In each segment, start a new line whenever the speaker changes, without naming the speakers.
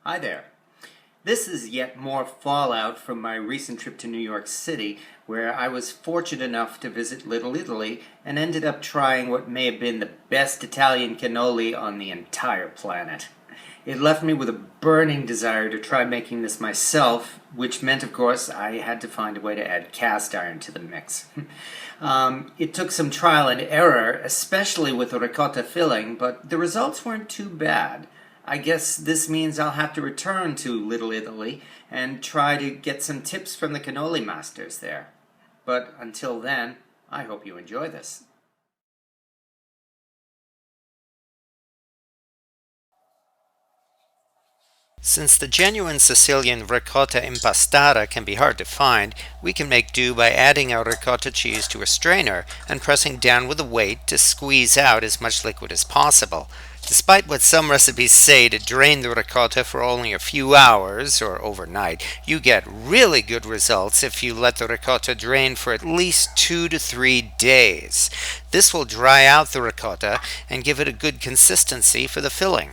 Hi there. This is yet more fallout from my recent trip to New York City, where I was fortunate enough to visit Little Italy and ended up trying what may have been the best Italian cannoli on the entire planet. It left me with a burning desire to try making this myself, which meant, of course, I had to find a way to add cast iron to the mix. It took some trial and error, especially with the ricotta filling, but the results weren't too bad. I guess this means I'll have to return to Little Italy and try to get some tips from the cannoli masters there. But until then, I hope you enjoy this. Since the genuine Sicilian ricotta impastata can be hard to find, we can make do by adding our ricotta cheese to a strainer and pressing down with a weight to squeeze out as much liquid as possible. Despite what some recipes say to drain the ricotta for only a few hours or overnight, you get really good results if you let the ricotta drain for at least 2 to 3 days. This will dry out the ricotta and give it a good consistency for the filling.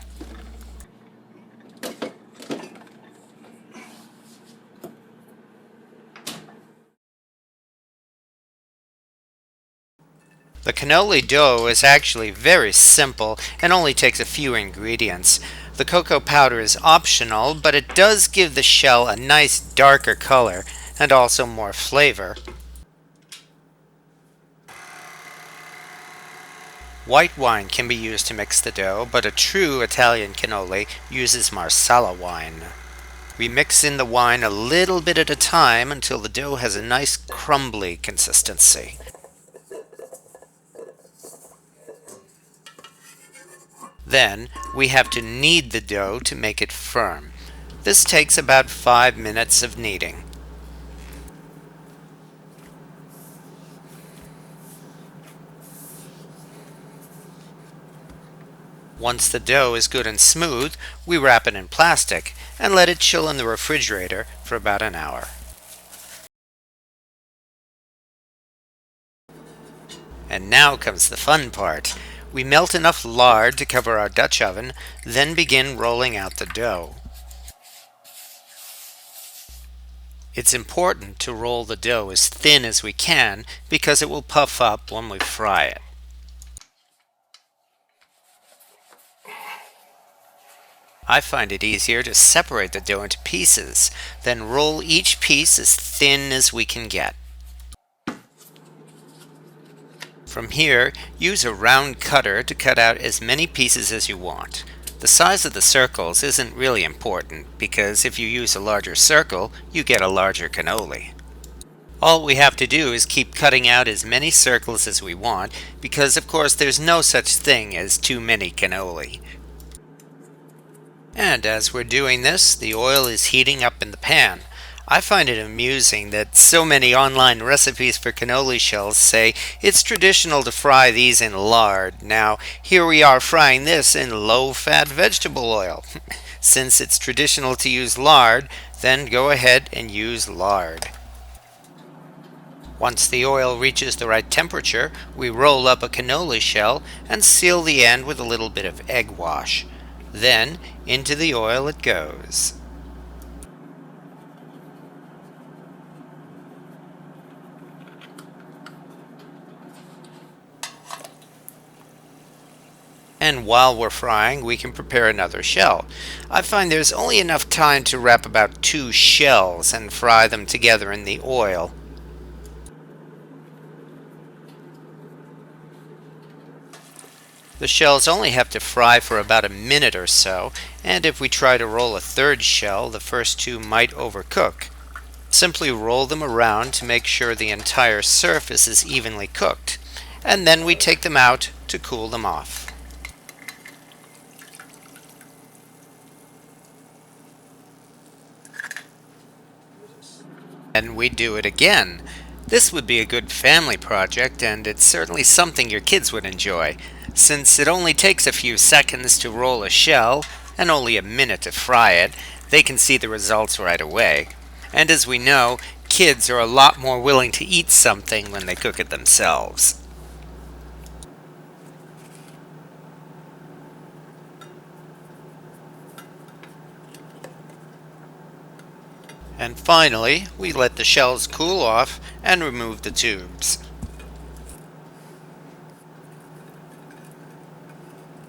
The cannoli dough is actually very simple and only takes a few ingredients. The cocoa powder is optional, but it does give the shell a nice darker color and also more flavor. White wine can be used to mix the dough, but a true Italian cannoli uses Marsala wine. We mix in the wine a little bit at a time until the dough has a nice crumbly consistency. Then, we have to knead the dough to make it firm. This takes about 5 minutes of kneading. Once the dough is good and smooth, we wrap it in plastic and let it chill in the refrigerator for about an hour. And now comes the fun part. We melt enough lard to cover our Dutch oven, then begin rolling out the dough. It's important to roll the dough as thin as we can because it will puff up when we fry it. I find it easier to separate the dough into pieces, then roll each piece as thin as we can get. From here, use a round cutter to cut out as many pieces as you want. The size of the circles isn't really important because if you use a larger circle, you get a larger cannoli. All we have to do is keep cutting out as many circles as we want because of course there's no such thing as too many cannoli. And as we're doing this, the oil is heating up in the pan. I find it amusing that so many online recipes for cannoli shells say it's traditional to fry these in lard. Now, here we are frying this in low-fat vegetable oil. Since it's traditional to use lard, then go ahead and use lard. Once the oil reaches the right temperature, we roll up a cannoli shell and seal the end with a little bit of egg wash. Then, into the oil it goes. And while we're frying, we can prepare another shell. I find there's only enough time to wrap about 2 shells and fry them together in the oil. The shells only have to fry for about a minute or so, and if we try to roll a third shell, the first 2 might overcook. Simply roll them around to make sure the entire surface is evenly cooked, and then we take them out to cool them off. And we do it again. This would be a good family project, and it's certainly something your kids would enjoy, since it only takes a few seconds to roll a shell and only a minute to fry it. They can see the results right away. And as we know, kids are a lot more willing to eat something when they cook it themselves.
And finally, we let the shells cool off and remove the tubes.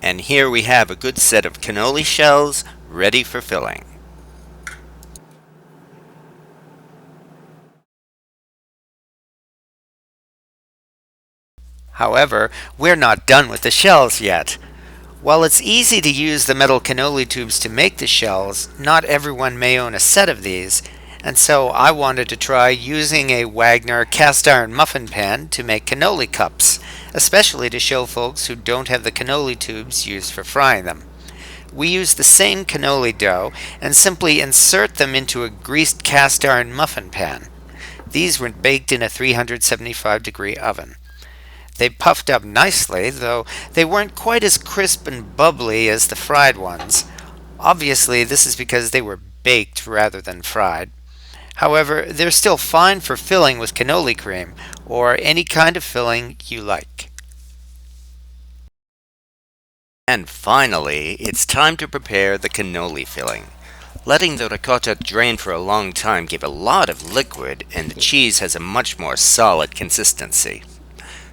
And here we have a good set of cannoli shells ready for filling. However, we're not done with the shells yet. While it's easy to use the metal cannoli tubes to make the shells, not everyone may own a set of these, and so I wanted to try using a Wagner cast iron muffin pan to make cannoli cups, especially to show folks who don't have the cannoli tubes used for frying them. We use the same cannoli dough and simply insert them into a greased cast iron muffin pan. These were baked in a 375-degree oven. They puffed up nicely, though they weren't quite as crisp and bubbly as the fried ones. Obviously, this is because they were baked rather than fried. However, they're still fine for filling with cannoli cream, or any kind of filling you like. And finally, it's time to prepare the cannoli filling. Letting the ricotta drain for a long time gave a lot of liquid, and the cheese has a much more solid consistency.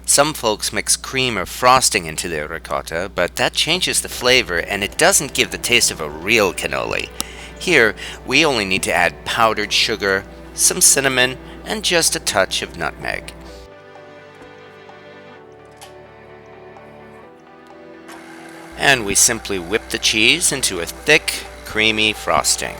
Some folks mix cream or frosting into their ricotta, but that changes the flavor and it doesn't give the taste of a real cannoli. Here, we only need to add powdered sugar, some cinnamon, and just a touch of nutmeg. And we simply whip the cheese into a thick, creamy frosting.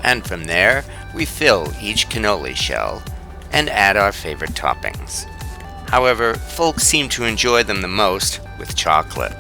And from there, we fill each cannoli shell and add our favorite toppings. However, folks seem to enjoy them the most with chocolate.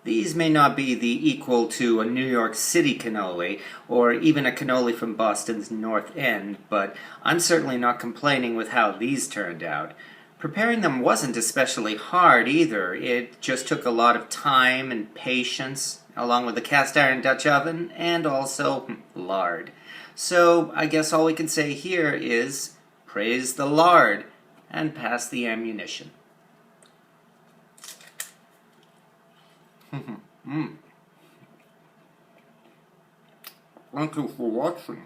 These may not be the equal to a New York City cannoli, or even a cannoli from Boston's North End, but I'm certainly not complaining with how these turned out. Preparing them wasn't especially hard either. It just took a lot of time and patience, along with a cast iron Dutch oven, and also lard. So I guess all we can say here is praise the lard and pass the ammunition. Thank you for watching.